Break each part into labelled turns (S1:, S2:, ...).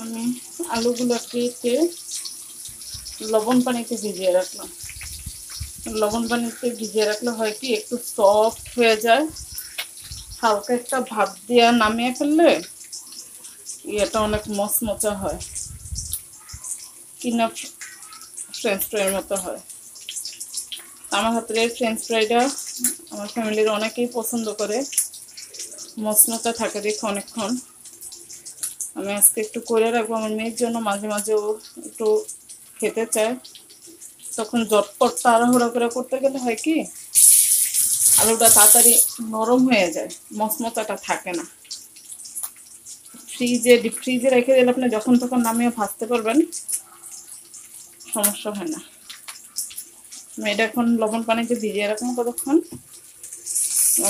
S1: আমি আলুগুলো কেটে লবণ পানিতে ভিজিয়ে রাখলাম। লবণ পানিতে ভিজিয়ে রাখলে হয় কি একটু সফট হয়ে যায়, হালকা একটা ভাপ দিয়ে নামিয়ে ফেললে এটা অনেক মচমচা হয়, কিনা ফ্রেঞ্চ ফ্রাইয়ের মতো হয়। আমার হাতের এই ফ্রেঞ্চ ফ্রাইটা আমার ফ্যামিলির অনেকেই পছন্দ করে, মচমচা থাকে দেখে অনেকক্ষণ। আমি আজকে একটু করে রাখবো, আমার মেয়ের জন্য মাঝে মাঝে ও একটু খেতে চায়। তখন ঝটপট তাড়াহুড়া করে করতে গেলে হয় কি আলুটা তাড়াতাড়ি নরম হয়ে যায়, মচমচাটা থাকে না। ডিপ ফ্রিজে রেখে দিলে আপনি যখন তখন নামিয়ে ভাজতে পারবেন, সমস্যা হয় না। আমি এটা এখন লবণ পানিতে ভিজিয়ে রাখুন কতক্ষণ,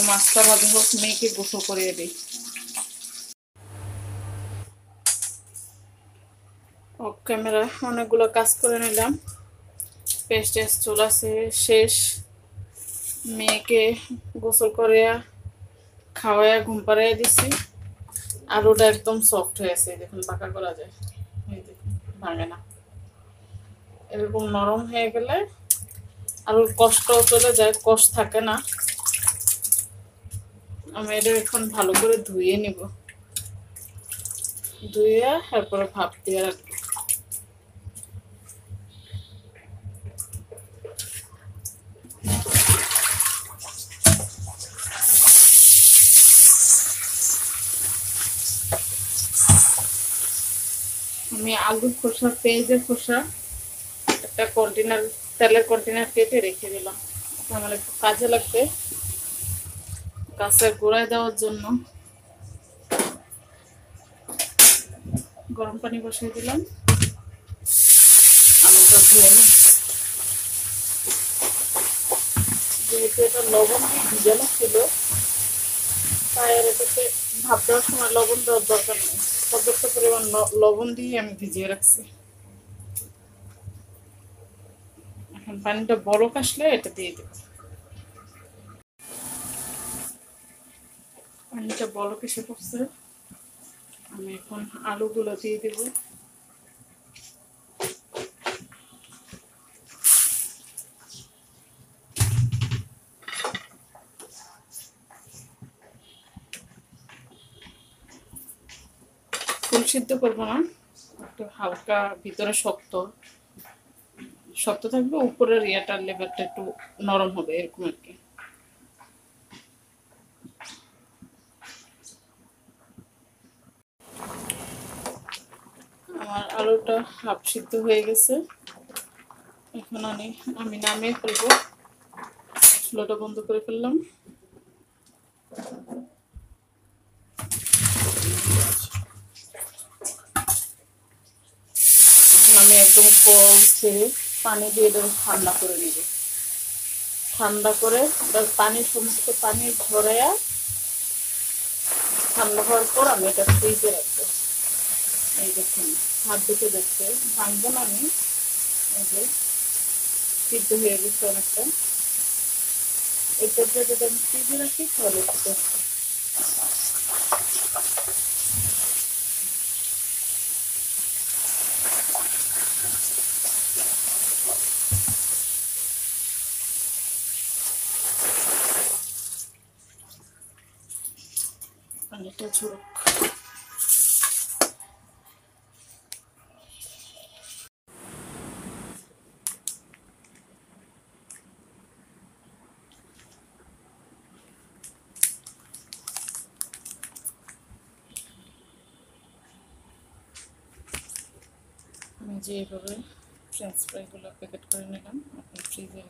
S1: মাছটা ভাজি হোক, মেয়েকে গোসল করিয়ে দিই। অফ ক্যামেরা অনেকগুলো কাজ করে নিলাম, পেস্ট চুলা শেষ, মেয়েকে গোসল করিয়া খাওয়াইয়া ঘুম পাড়াইয়া দিছি। আলুটা একদম সফট হয়েছে, দেখুন পাকা করা যায়, দেখুন ভাঙে না। এরকম নরম হয়ে গেলে আলুর কষ্টও চলে যায়, কষ্ট থাকে না। আমি এটা এখন ভালো করে ধুয়ে নিব, ধুয়ে তারপরে ভাপ দিয়ে রাখবো। আমি আলুর খোসা, পেঁয়াজের খোসা একটা কন্টেনার, তেলের কন্টেনার কেটে রেখে দিলাম, আমার একটু কাজে লাগবে গাছের গোড়ায় দেওয়ার জন্য। গরম পানি বসিয়ে দিলাম, আলুটা ধুয়ে নিই। যেহেতু এটা লবণ দিয়ে ভিজানো ছিল, তাই আর এটাতে ভাপ দেওয়ার সময় লবণ দেওয়ার দরকার নেই, পর্যাপ্ত পরিমাণ লবণ দিয়ে আমি ভিজিয়ে রাখছি। এখন পানিটা বরফ আসলে এটা দিয়ে দেব। পানিটা বরফ এসে পড়ছে, আমি এখন আলুগুলো দিয়ে দেব। ফুল সিদ্ধ করবো না, একটু হালকা ভিতরে শক্ত শক্ত থাকবে, উপরের ইয়াটার লেভেলটা একটু নরম হবে, এরকম আর কি। আমার আলুটা হাফ সিদ্ধ হয়ে গেছে, এখন আমি নামিয়ে ফেলবো। চুলাটা বন্ধ করে ফেললাম। আমি একদম কল ছেড়ে পানি দিয়ে এটা ঠান্ডা করে নেব। ঠান্ডা করে পানির সমস্ত পানি ঝরাইয়া ঠান্ডা হওয়ার পর আমি এটা ফ্রিজে রাখবো। এই দেখুন হাত দুটো দেখতে ভাঙবো না আমি, এই যে সিদ্ধ হয়ে গেছে অনেকটা। এই পর্যায়ে যদি আমি ফ্রিজে রাখি তাহলে পানিটা ঝরুক। আমি যেভাবে ফ্রেঞ্চ ফ্রাইগুলো প্যাকেট করে নিলাম, এখন ফ্রিজে